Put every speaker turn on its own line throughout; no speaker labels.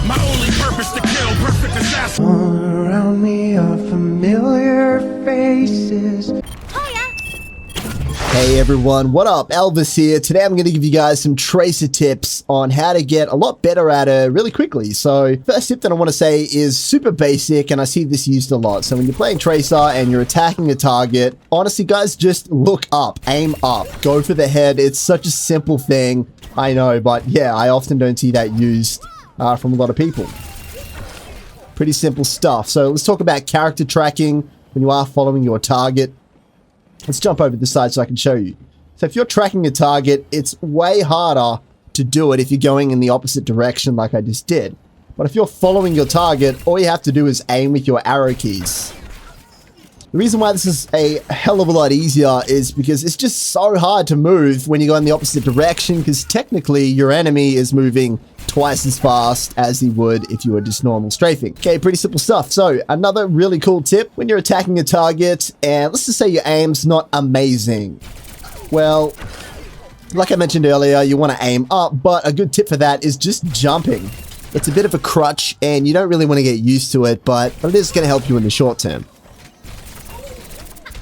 My only purpose to kill, perfect assassin.
All around me are familiar faces.
Hey everyone, what up? Elvis here. Today I'm going to give you guys some Tracer tips on how to get a lot better at it really quickly. So first tip that I want to say is super basic, and I see this used a lot. So when you're playing Tracer and you're attacking a target, honestly guys, just look up, aim up, go for the head. It's such a simple thing, I know, but yeah, I often don't see that used from a lot of people. Pretty simple stuff. So let's talk about character tracking when you are following your target. Let's jump over to the side so I can show you. So if you're tracking a target, it's way harder to do it if you're going in the opposite direction like I just did. But if you're following your target, all you have to do is aim with your arrow keys. The reason why this is a hell of a lot easier is because it's just so hard to move when you go in the opposite direction, because technically your enemy is moving twice as fast as he would if you were just normal strafing. Okay, pretty simple stuff. So another really cool tip when you're attacking a target, and let's just say your aim's not amazing. Well, like I mentioned earlier, you want to aim up, but a good tip for that is just jumping. It's a bit of a crutch and you don't really want to get used to it, but it is going to help you in the short term.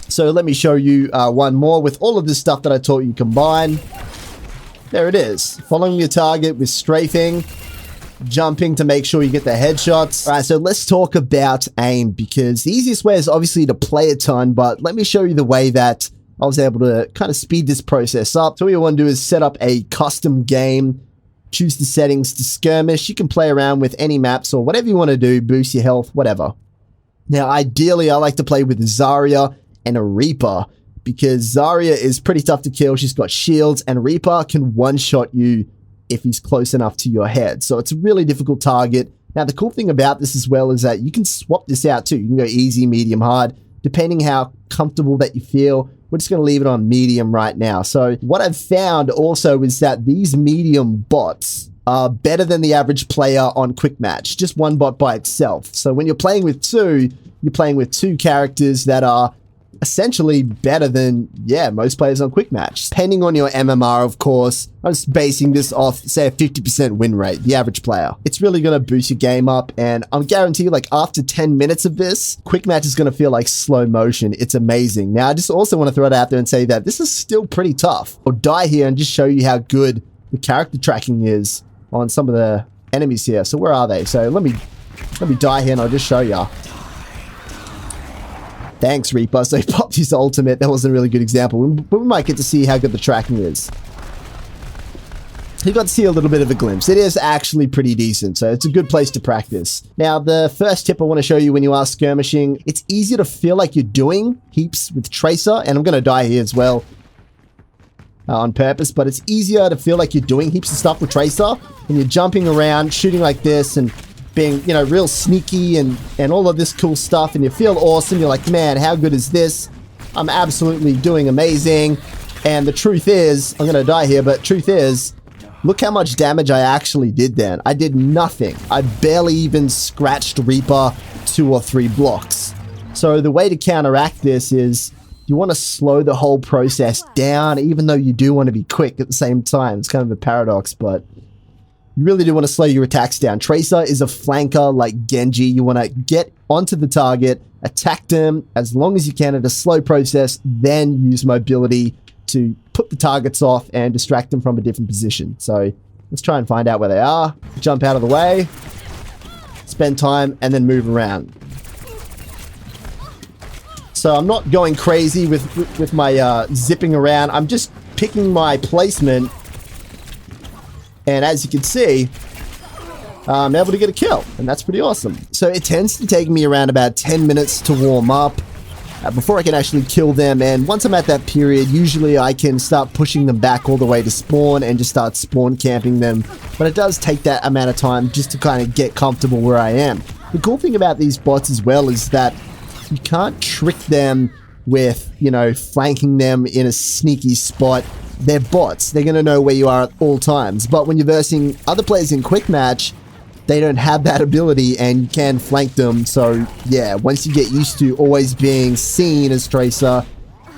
So let me show you one more with all of this stuff that I taught you combined. There it is. Following your target with strafing, jumping to make sure you get the headshots. All right, so let's talk about aim, because the easiest way is obviously to play a ton, but let me show you the way that I was able to kind of speed this process up. So what you want to do is set up a custom game, choose the settings to skirmish. You can play around with any maps or whatever you want to do, boost your health, whatever. Now, ideally, I like to play with Zarya and a Reaper, because Zarya is pretty tough to kill. She's got shields, and Reaper can one-shot you if he's close enough to your head. So it's a really difficult target. Now, the cool thing about this as well is that you can swap this out too. You can go easy, medium, hard, depending how comfortable that you feel. We're just going to leave it on medium right now. So what I've found also is that these medium bots are better than the average player on Quick Match, just one bot by itself. So when you're playing with two, you're playing with two characters that are essentially better than, yeah, most players on Quick Match. Depending on your MMR, of course, I'm just basing this off, say, a 50% win rate, the average player. It's really going to boost your game up, and I'm guarantee you, like, after 10 minutes of this, Quick Match is going to feel like slow motion. It's amazing. Now, I just also want to throw it out there and say that this is still pretty tough. I'll die here and just show you how good the character tracking is on some of the enemies here. So where are they? So let me die here and I'll just show you. Thanks, Reaper. So he popped his ultimate. That wasn't a really good example, but we might get to see how good the tracking is. You got to see a little bit of a glimpse. It is actually pretty decent, so it's a good place to practice. Now, the first tip I want to show you when you are skirmishing, it's easier to feel like you're doing heaps with Tracer, and I'm going to die here as well on purpose, but it's easier to feel like you're doing heaps of stuff with Tracer, and you're jumping around, shooting like this, and being, you know, real sneaky and all of this cool stuff, and you feel awesome. You're like, man, how good is this? I'm absolutely doing amazing. And the truth is, I'm gonna die here, but truth is, look how much damage I actually did then. I did nothing. I barely even scratched Reaper 2 or 3 blocks. So the way to counteract this is you want to slow the whole process down, even though you do want to be quick at the same time. It's kind of a paradox, but you really do want to slow your attacks down. Tracer is a flanker like Genji. You want to get onto the target, attack them as long as you can at a slow process, then use mobility to put the targets off and distract them from a different position. So let's try and find out where they are. Jump out of the way, spend time, and then move around. So I'm not going crazy with my zipping around. I'm just picking my placement. And as you can see, I'm able to get a kill, and that's pretty awesome. So it tends to take me around about 10 minutes to warm up before I can actually kill them. And once I'm at that period, usually I can start pushing them back all the way to spawn and just start spawn camping them. But it does take that amount of time just to kind of get comfortable where I am. The cool thing about these bots as well is that you can't trick them with, you know, flanking them in a sneaky spot. They're bots. They're going to know where you are at all times. But when you're versing other players in Quick Match, they don't have that ability and you can flank them. So yeah, once you get used to always being seen as Tracer,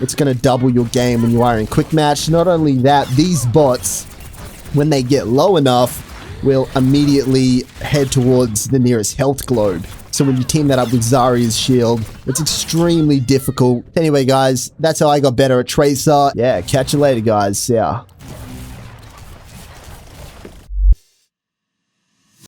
it's going to double your game when you are in Quick Match. Not only that, these bots, when they get low enough, will immediately head towards the nearest health globe. So when you team that up with Zarya's shield, it's extremely difficult. Anyway, guys, that's how I got better at Tracer. Yeah, catch you later, guys. See ya.